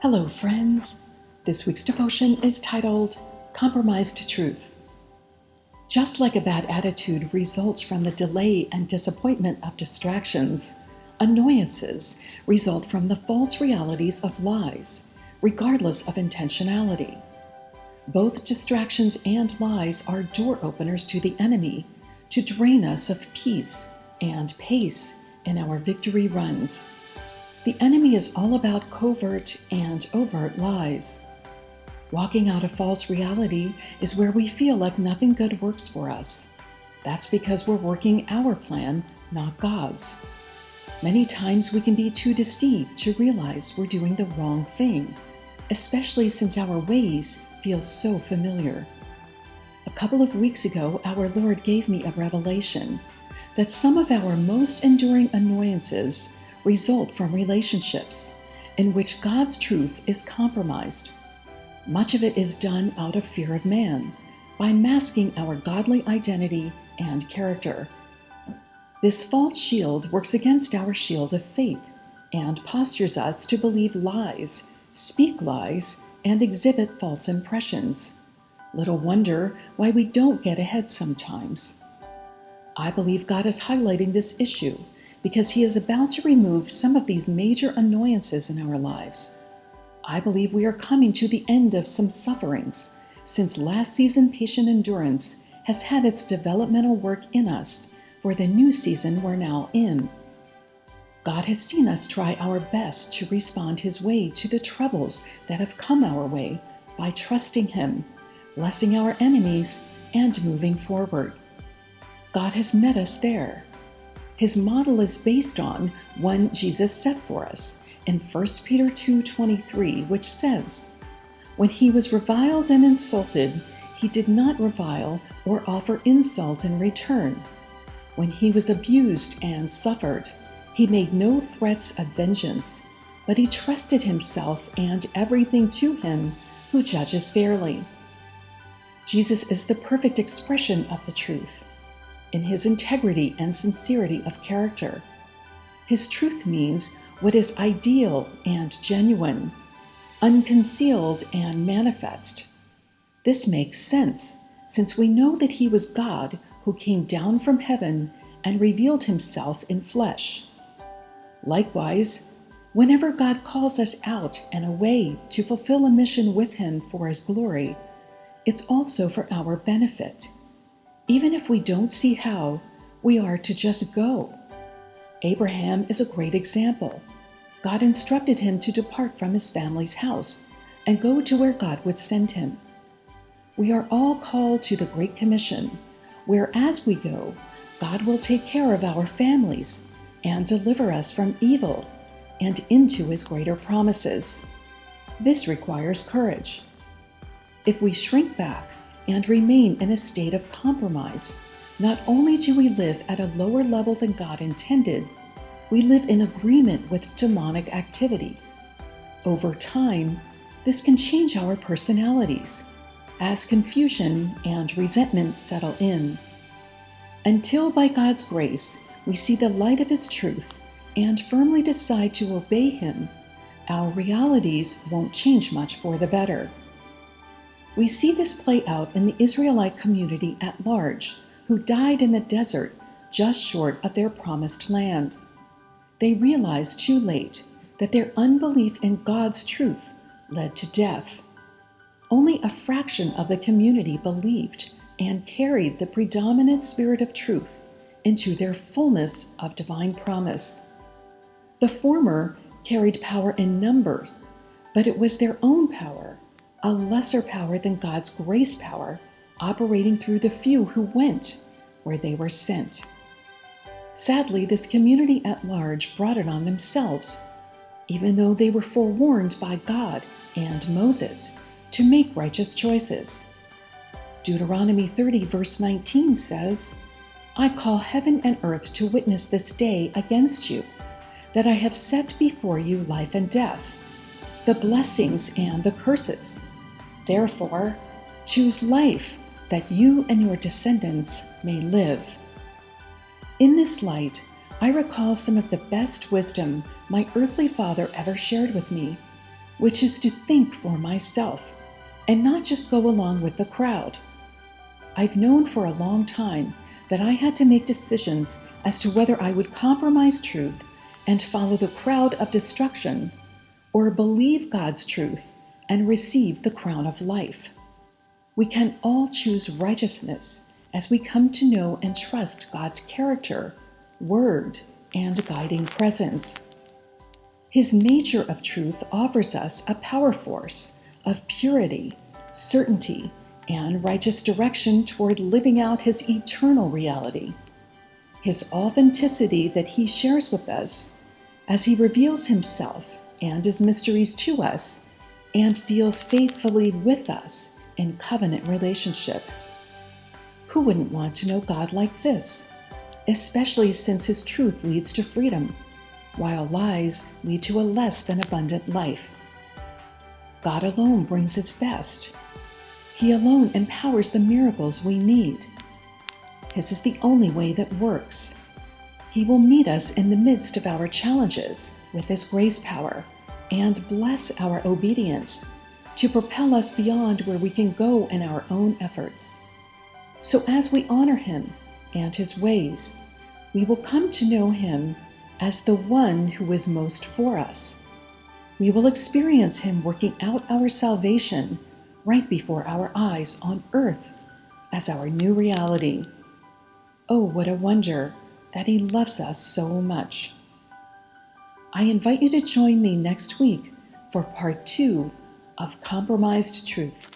Hello, friends. This week's devotion is titled Compromised Truth. Just like a bad attitude results from the delay and disappointment of distractions, annoyances result from the false realities of lies, regardless of intentionality. Both distractions and lies are door openers to the enemy to drain us of peace and pace in our victory runs. The enemy is all about covert and overt lies. Walking out a false reality is where we feel like nothing good works for us. That's because we're working our plan, not God's. Many times we can be too deceived to realize we're doing the wrong thing, especially since our ways feel so familiar. A couple of weeks ago, our Lord gave me a revelation that some of our most enduring annoyances result from relationships in which God's truth is compromised. Much of it is done out of fear of man, by masking our godly identity and character. This false shield works against our shield of faith and postures us to believe lies, speak lies, and exhibit false impressions. Little wonder why we don't get ahead sometimes. I believe God is highlighting this issue because He is about to remove some of these major annoyances in our lives. I believe we are coming to the end of some sufferings, since last season patient endurance has had its developmental work in us for the new season we're now in. God has seen us try our best to respond His way to the troubles that have come our way by trusting Him, blessing our enemies, and moving forward. God has met us there. His model is based on one Jesus set for us in 1 Peter 2:23, which says, "When he was reviled and insulted, he did not revile or offer insult in return. When he was abused and suffered, he made no threats of vengeance, but he trusted himself and everything to him who judges fairly." Jesus is the perfect expression of the truth in his integrity and sincerity of character. His truth means what is ideal and genuine, unconcealed and manifest. This makes sense, since we know that he was God who came down from heaven and revealed himself in flesh. Likewise, whenever God calls us out and away to fulfill a mission with him for his glory, it's also for our benefit. Even if we don't see how, we are to just go. Abraham is a great example. God instructed him to depart from his family's house and go to where God would send him. We are all called to the Great Commission, where as we go, God will take care of our families and deliver us from evil and into his greater promises. This requires courage. If we shrink back and remain in a state of compromise, not only do we live at a lower level than God intended, we live in agreement with demonic activity. Over time, this can change our personalities as confusion and resentment settle in. Until by God's grace, we see the light of his truth and firmly decide to obey him, our realities won't change much for the better. We see this play out in the Israelite community at large, who died in the desert just short of their promised land. They realized too late that their unbelief in God's truth led to death. Only a fraction of the community believed and carried the predominant spirit of truth into their fullness of divine promise. The former carried power in numbers, but it was their own power, a lesser power than God's grace power, operating through the few who went where they were sent. Sadly, this community at large brought it on themselves, even though they were forewarned by God and Moses to make righteous choices. Deuteronomy 30 verse 19 says, "I call heaven and earth to witness this day against you, that I have set before you life and death, the blessings and the curses. Therefore, choose life, that you and your descendants may live." In this light, I recall some of the best wisdom my earthly father ever shared with me which is to think for myself and not just go along with the crowd. I've known for a long time that I had to make decisions as to whether I would compromise truth and follow the crowd of destruction, or believe God's truth and receive the crown of life. We can all choose righteousness as we come to know and trust God's character, word, and guiding presence. His nature of truth offers us a power force of purity, certainty, and righteous direction toward living out his eternal reality. His authenticity that he shares with us as he reveals himself and his mysteries to us and deals faithfully with us in covenant relationship. Who wouldn't want to know God like this? Especially since his truth leads to freedom, while lies lead to a less than abundant life. God alone brings his best. He alone empowers the miracles we need. His is the only way that works. He will meet us in the midst of our challenges with his grace power and bless our obedience to propel us beyond where we can go in our own efforts. So as we honor him and his ways, we will come to know him as the one who is most for us. We will experience him working out our salvation right before our eyes on earth as our new reality. Oh, what a wonder that he loves us so much. I invite you to join me next week for part 2 of Compromised Truth.